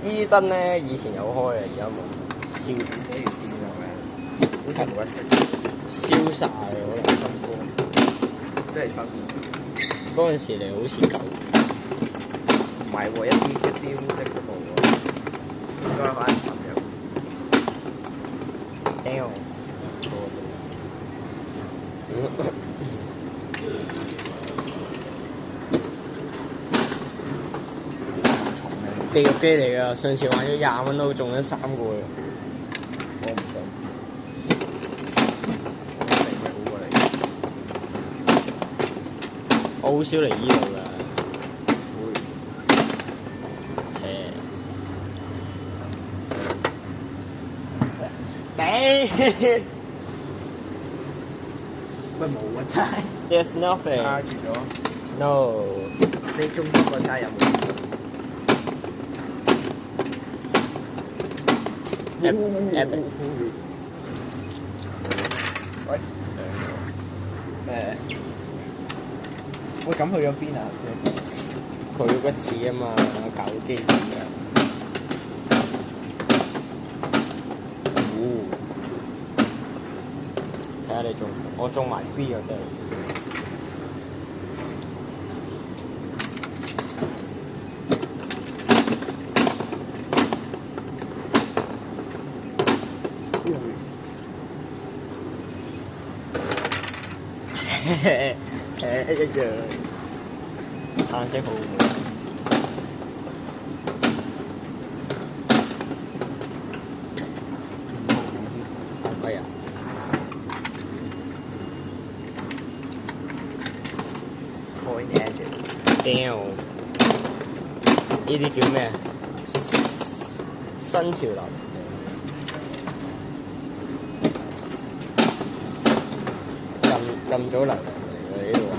依燈咧以前有開嘅，而家冇。燒幾條線有咩？好似冇得食，燒晒可能新歌。即係新。嗰陣時你好似舊。唔係喎，一啲污跡都冇喎，應該可能尋日。屌！地獄機嚟㗎，上次玩咗20蚊都中咗3個嘅。我唔信。我一定會好過你。我好少嚟依度㗎。會。切！頂！喂冇啊真係。There's nothing. 卡住咗。No. 你中咗個差有冇？Epic。喂。喂，咁去咗邊啊？佢嗰次啊嘛，搞機嘅。睇下你中，我中埋 B 啊真係。扯一樣，橙色好唔好？哎呀！Point edge。屌！呢啲叫咩？新潮流。咁早嚟嚟呢度啊！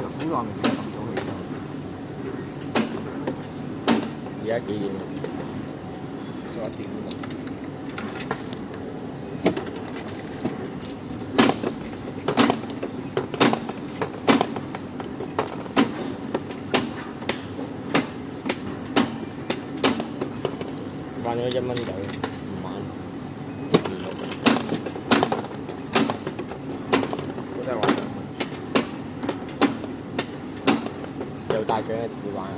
好耐未食咁早起身。而家幾點啊？11點。玩咗1蚊仔，唔玩。都係玩2蚊。有大獎就自己玩啊！